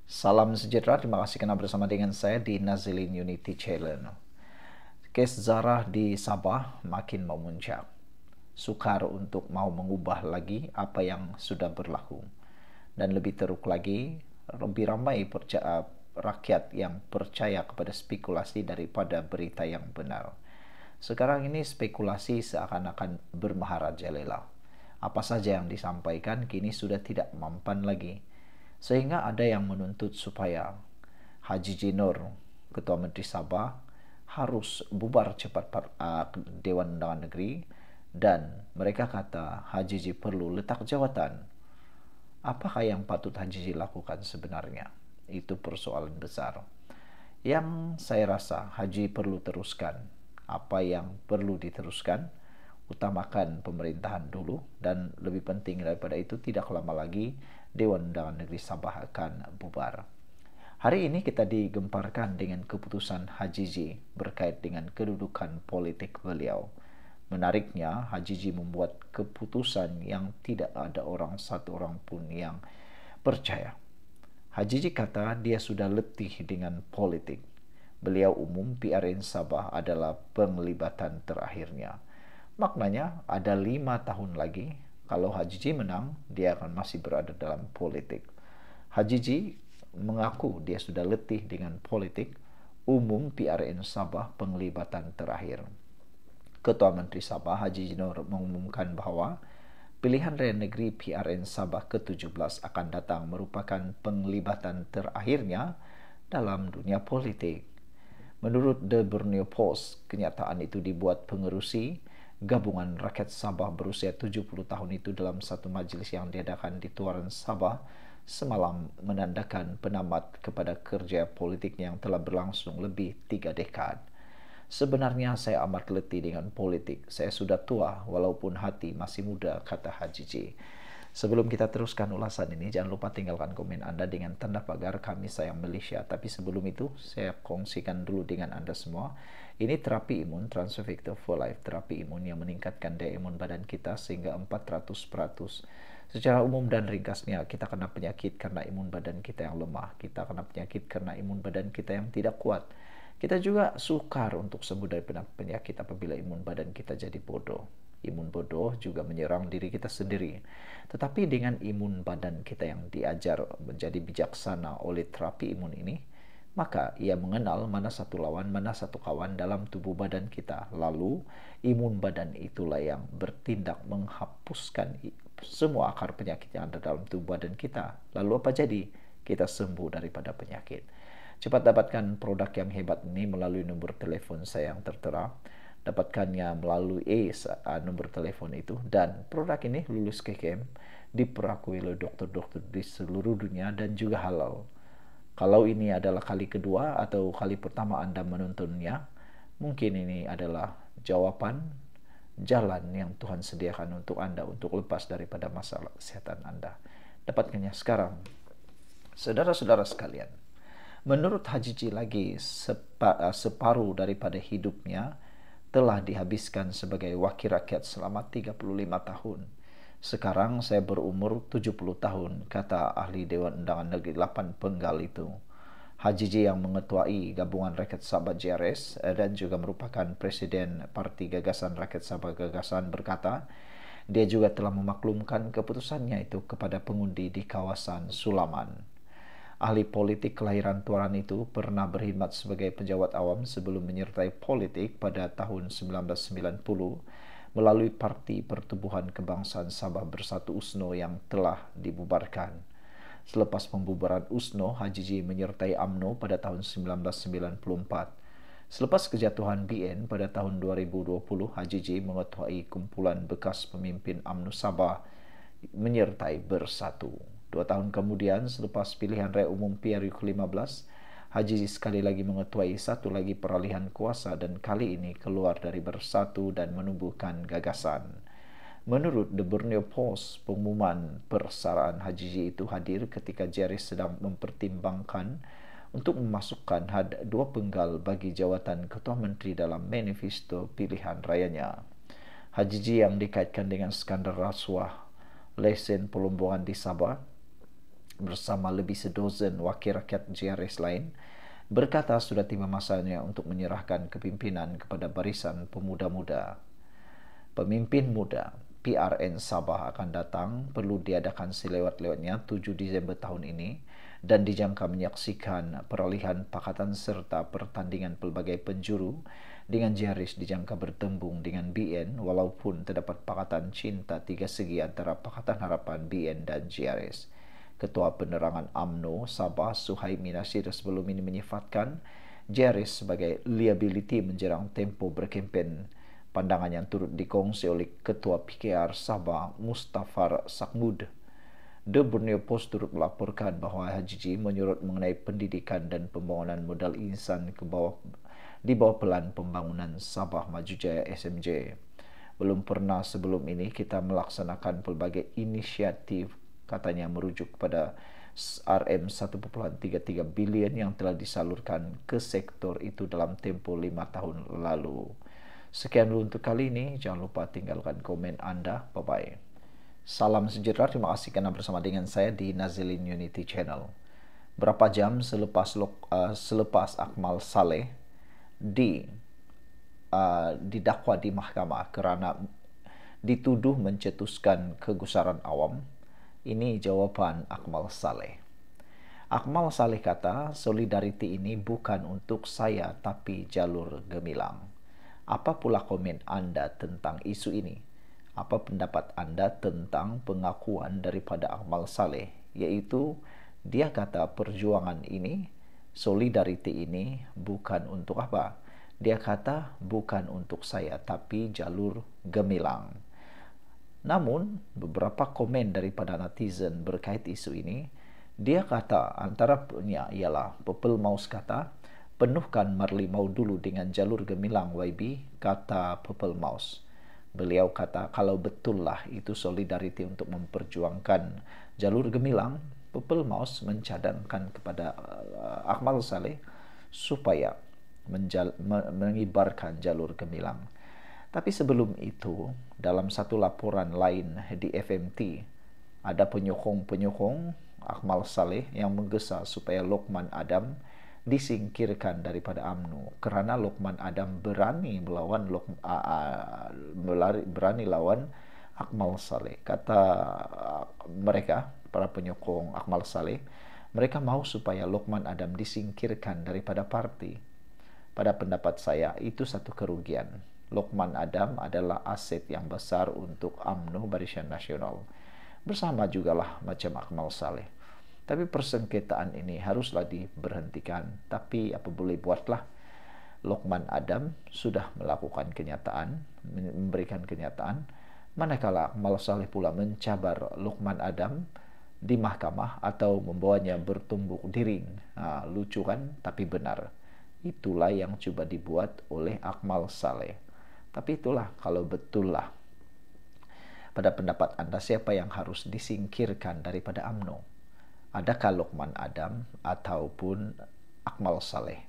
Salam sejahtera, terima kasih karena bersama dengan saya di Nazilin Unity Channel. Kes Zarah di Sabah makin memuncak. Sukar untuk mau mengubah lagi apa yang sudah berlaku. Dan lebih teruk lagi, lebih ramai rakyat yang percaya kepada spekulasi daripada berita yang benar. Sekarang ini spekulasi seakan-akan bermaharajalela. Apa saja yang disampaikan kini sudah tidak mempan lagi. Sehingga ada yang menuntut supaya Haji Jinur, Ketua Menteri Sabah, harus bubar cepat Dewan Undangan Negeri, dan mereka kata Haji Ji perlu letak jawatan. Apakah yang patut Haji Ji lakukan sebenarnya? Itu persoalan besar. Yang saya rasa Haji perlu teruskan apa yang perlu diteruskan, utamakan pemerintahan dulu, dan lebih penting daripada itu tidak lama lagi Dewan Undangan Negeri Sabah akan bubar. Hari ini kita digemparkan dengan keputusan Haji Ji berkait dengan kedudukan politik beliau. Menariknya, Haji Ji membuat keputusan yang tidak ada satu orang pun yang percaya. Haji Ji kata dia sudah letih dengan politik. Beliau umum PRN Sabah adalah penglibatan terakhirnya. Maknanya ada 5 tahun lagi, kalau Haji Ji menang, dia akan masih berada dalam politik. Haji Ji mengaku dia sudah letih dengan politik. Umum PRN Sabah penglibatan terakhir. Ketua Menteri Sabah Haji Jinur mengumumkan bahwa pilihan raya negeri PRN Sabah ke-17 akan datang merupakan penglibatan terakhirnya dalam dunia politik. Menurut The Borneo Post, kenyataan itu dibuat pengerusi Gabungan Rakyat Sabah berusia 70 tahun itu dalam satu majelis yang diadakan di Tuaran Sabah semalam, menandakan penamat kepada kerja politiknya yang telah berlangsung lebih 3 dekad. Sebenarnya saya amat letih dengan politik. Saya sudah tua walaupun hati masih muda, kata Haji Ji. Sebelum kita teruskan ulasan ini, jangan lupa tinggalkan komen Anda dengan tanda pagar Kami Sayang Malaysia. Tapi sebelum itu, saya kongsikan dulu dengan Anda semua. Ini terapi imun Transfector for Life, terapi imun yang meningkatkan daya imun badan kita sehingga 400%. Secara umum dan ringkasnya, kita kena penyakit karena imun badan kita yang lemah. Kita kena penyakit karena imun badan kita yang tidak kuat. Kita juga sukar untuk sembuh dari penyakit apabila imun badan kita jadi bodoh. Imun bodoh juga menyerang diri kita sendiri. Tetapi dengan imun badan kita yang diajar menjadi bijaksana oleh terapi imun ini, maka ia mengenal mana satu lawan, mana satu kawan dalam tubuh badan kita. Lalu, imun badan itulah yang bertindak menghapuskan semua akar penyakit yang ada dalam tubuh badan kita. Lalu apa jadi? Kita sembuh daripada penyakit. Cepat dapatkan produk yang hebat ini melalui nomor telepon saya yang tertera. Dapatkannya melalui nomor telepon itu. Dan produk ini lulus KKM, diperakui oleh dokter-dokter di seluruh dunia dan juga halal. Kalau ini adalah kali kedua atau kali pertama Anda menontonnya, mungkin ini adalah jawaban jalan yang Tuhan sediakan untuk Anda untuk lepas daripada masalah kesehatan Anda. Dapatkannya sekarang. Saudara-saudara sekalian, menurut Haji Ji lagi, separuh daripada hidupnya telah dihabiskan sebagai wakil rakyat selama 35 tahun. Sekarang saya berumur 70 tahun, kata ahli Dewan Undangan Negeri 8 Penggal itu. Haji Ji yang mengetuai Gabungan Rakyat Sabah JRS dan juga merupakan Presiden Parti Gagasan Rakyat Sabah Gagasan berkata, dia juga telah memaklumkan keputusannya itu kepada pengundi di kawasan Sulaman. Ahli politik kelahiran Tuaran itu pernah berkhidmat sebagai pejabat awam sebelum menyertai politik pada tahun 1990 melalui Parti Pertubuhan Kebangsaan Sabah Bersatu USNO yang telah dibubarkan. Selepas pembubaran USNO, Haji Ji menyertai UMNO pada tahun 1994. Selepas kejatuhan BN pada tahun 2020, Haji Ji mengetuai kumpulan bekas pemimpin UMNO Sabah menyertai Bersatu. 2 tahun kemudian, selepas pilihan raya umum PRU ke-15, Haji Ji sekali lagi mengetuai satu lagi peralihan kuasa dan kali ini keluar dari Bersatu dan menumbuhkan Gagasan. Menurut The Borneo Post, pengumuman persaraan Haji Ji itu hadir ketika JRS sedang mempertimbangkan untuk memasukkan 2 penggal bagi jawatan Ketua Menteri dalam manifesto pilihan rayanya. Haji Ji yang dikaitkan dengan skandal rasuah lesen pelombongan di Sabah bersama lebih sedozen wakil rakyat GRS lain berkata sudah tiba masanya untuk menyerahkan kepimpinan kepada barisan pemuda-muda. Pemimpin muda PRN Sabah akan datang perlu diadakan selewat-lewatnya 7 Disember tahun ini dan dijangka menyaksikan peralihan pakatan serta pertandingan pelbagai penjuru dengan GRS dijangka bertembung dengan BN walaupun terdapat pakatan cinta tiga segi antara Pakatan Harapan, BN dan GRS. Ketua Penerangan UMNO Sabah Suhaimi Nasir sebelum ini menyifatkan GRS sebagai liability menjerang tempo berkempen. Pandangan yang turut dikongsi oleh Ketua PKR Sabah Mustafar Sakmud. The Borneo Post turut melaporkan bahawa HJJ menyorot mengenai pendidikan dan pembangunan modal insan di bawah pelan pembangunan Sabah Maju Jaya SMJ. Belum pernah sebelum ini kita melaksanakan pelbagai inisiatif, katanya merujuk pada RM1.33 bilion yang telah disalurkan ke sektor itu dalam tempoh 5 tahun lalu. Sekian dulu untuk kali ini. Jangan lupa tinggalkan komen Anda. Bye-bye. Salam sejahtera. Terima kasih karena bersama dengan saya di Nazilin Unity Channel. Berapa jam selepas Akmal Saleh didakwa di mahkamah kerana dituduh mencetuskan kegusaran awam, ini jawapan Akmal Saleh. Akmal Saleh kata, solidariti ini bukan untuk saya tapi jalur gemilang. Apa pula komen Anda tentang isu ini? Apa pendapat Anda tentang pengakuan daripada Akmal Saleh? Iaitu, dia kata perjuangan ini, solidariti ini bukan untuk apa? Dia kata bukan untuk saya, tapi jalur gemilang. Namun, beberapa komen daripada netizen berkait isu ini, dia kata antaranya ialah Pepel Maus kata, penuhkan Marlimau dulu dengan jalur gemilang YB, kata Pepel Maus. Beliau kata kalau betullah itu solidariti untuk memperjuangkan jalur gemilang, Pepel Maus mencadangkan kepada Akmal Saleh supaya mengibarkan jalur gemilang. Tapi sebelum itu, dalam satu laporan lain di FMT, ada penyokong-penyokong Akmal Saleh yang menggesa supaya Lokman Adam disingkirkan daripada UMNO kerana Lokman Adam berani lawan Akmal Saleh. Kata mereka, para penyokong Akmal Saleh, mereka mahu supaya Lokman Adam disingkirkan daripada parti. Pada pendapat saya, itu satu kerugian. Lokman Adam adalah aset yang besar untuk UMNO Barisan Nasional. Bersama jugalah macam Akmal Saleh. Tapi persengketaan ini haruslah diberhentikan. Tapi apa boleh buatlah, Lokman Adam sudah melakukan kenyataan, memberikan kenyataan, manakala Akmal Saleh pula mencabar Lokman Adam di mahkamah atau membawanya bertumbuk diring. Lucu kan? Tapi benar. Itulah yang coba dibuat oleh Akmal Saleh. Tapi itulah, kalau betul lah, pada pendapat Anda siapa yang harus disingkirkan daripada UMNO? Adakah Lokman Adam ataupun Akmal Saleh?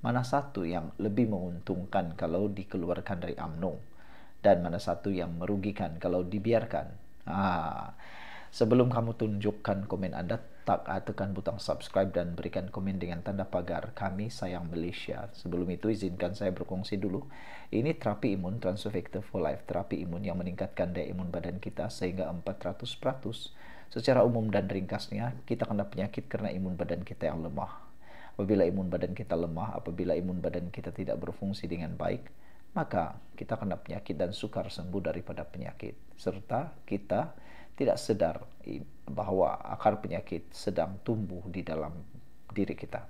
Mana satu yang lebih menguntungkan kalau dikeluarkan dari UMNO? Dan mana satu yang merugikan kalau dibiarkan? Sebelum kamu tunjukkan komen Anda, tekan butang subscribe dan berikan komen dengan tanda pagar Kami Sayang Malaysia. Sebelum itu izinkan saya berkongsi dulu. Ini terapi imun Transfector for Life, terapi imun yang meningkatkan daya imun badan kita sehingga 400%. Secara umum dan ringkasnya, kita kena penyakit karena imun badan kita yang lemah. Apabila imun badan kita lemah, apabila imun badan kita tidak berfungsi dengan baik, maka kita kena penyakit dan sukar sembuh daripada penyakit. Serta kita tidak sadar bahawa akar penyakit sedang tumbuh di dalam diri kita.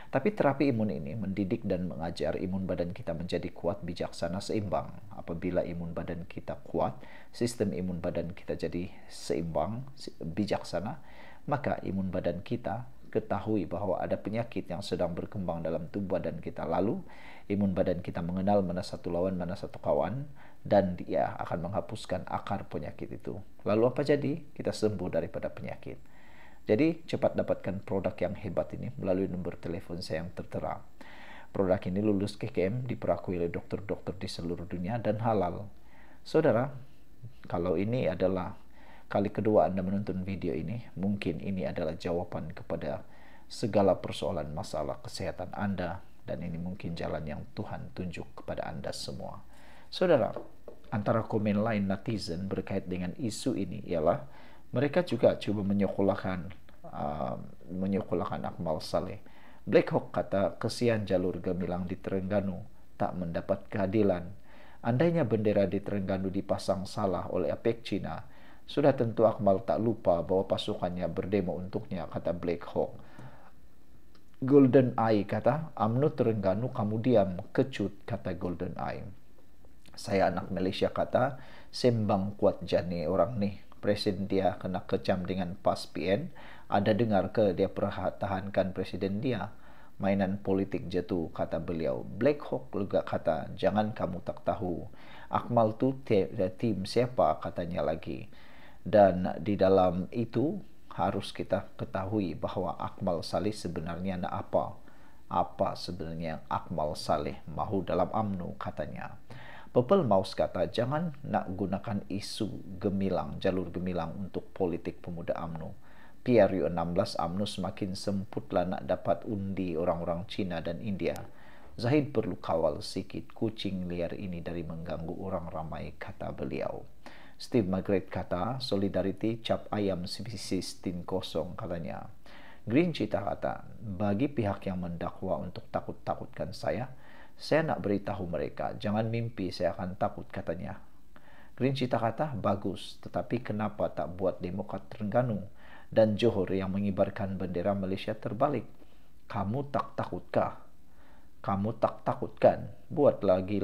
Tapi terapi imun ini mendidik dan mengajar imun badan kita menjadi kuat, bijaksana, seimbang. Apabila imun badan kita kuat, sistem imun badan kita jadi seimbang, bijaksana, maka imun badan kita ketahui bahawa ada penyakit yang sedang berkembang dalam tubuh badan kita. Lalu, imun badan kita mengenal mana satu lawan, mana satu kawan, dan dia akan menghapuskan akar penyakit itu. Lalu apa jadi? Kita sembuh daripada penyakit. Jadi, cepat dapatkan produk yang hebat ini melalui nombor telefon saya yang tertera. Produk ini lulus KKM, diperakui oleh dokter-dokter di seluruh dunia dan halal. Saudara, kalau ini adalah kali kedua Anda menonton video ini, mungkin ini adalah jawaban kepada segala persoalan masalah kesehatan Anda, dan ini mungkin jalan yang Tuhan tunjuk kepada Anda semua. Saudara, antara komen lain netizen berkait dengan isu ini ialah mereka juga coba menyekolahkan Akmal Saleh. Black Hawk kata, kesian jalur gemilang di Terengganu tak mendapat keadilan. Andainya bendera di Terengganu dipasang salah oleh APEC Cina, sudah tentu Akmal tak lupa bahwa pasukannya berdemo untuknya, kata Black Hawk. Golden Eye kata, UMNO Terengganu kamu diam, kecut, kata Golden Eye. Saya anak Malaysia kata, sembang kuat jani orang nih. Presiden dia kena kecam dengan PAS PN. Ada dengar ke dia pertahankan presiden dia? Mainan politik jatuh, kata beliau. Black Hawk juga kata, jangan kamu tak tahu. Akmal tu tim siapa, katanya lagi. Dan di dalam itu harus kita ketahui bahwa Akmal Saleh sebenarnya nak apa? Apa sebenarnya Akmal Saleh mahu dalam UMNO, katanya. Purple Mouse kata, jangan nak gunakan isu gemilang, jalur gemilang untuk politik pemuda UMNO. PRU 16 UMNO semakin semputlah nak dapat undi orang-orang Cina dan India. Zahid perlu kawal sikit kucing liar ini dari mengganggu orang ramai, kata beliau. Steve Margaret kata, solidarity cap ayam sistem kosong, katanya. Green Cita kata, bagi pihak yang mendakwa untuk takut-takutkan saya nak beritahu mereka, jangan mimpi saya akan takut, katanya. Green Cita kata, bagus, tetapi kenapa tak buat Demokrat Terengganu dan Johor yang mengibarkan bendera Malaysia terbalik? Kamu tak takutkah? Kamu tak takutkan? Buat lagi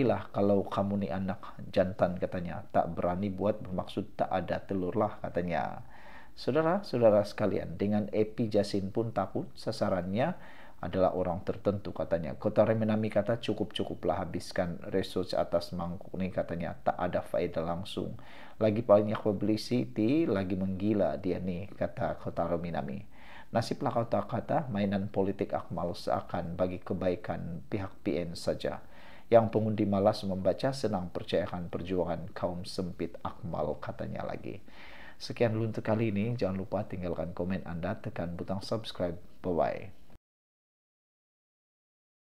lah kalau kamu ni anak jantan, katanya. Tak berani buat bermaksud tak ada telur lah, katanya. Saudara-saudara sekalian, dengan Epi Jasin pun takut sasarannya adalah orang tertentu, katanya. Kotaro Minami kata, cukup-cukuplah habiskan research atas mangkuk ni, katanya. Tak ada faedah langsung. Lagi banyak publicity, lagi menggila dia ni, kata Kotaro Minami. Nasiblah kata-kata mainan politik Akmal seakan bagi kebaikan pihak PN saja. Yang pengundi malas membaca, senang percayakan perjuangan kaum sempit Akmal, katanya lagi. Sekian dulu untuk kali ini. Jangan lupa tinggalkan komen Anda, tekan butang subscribe. Bye-bye.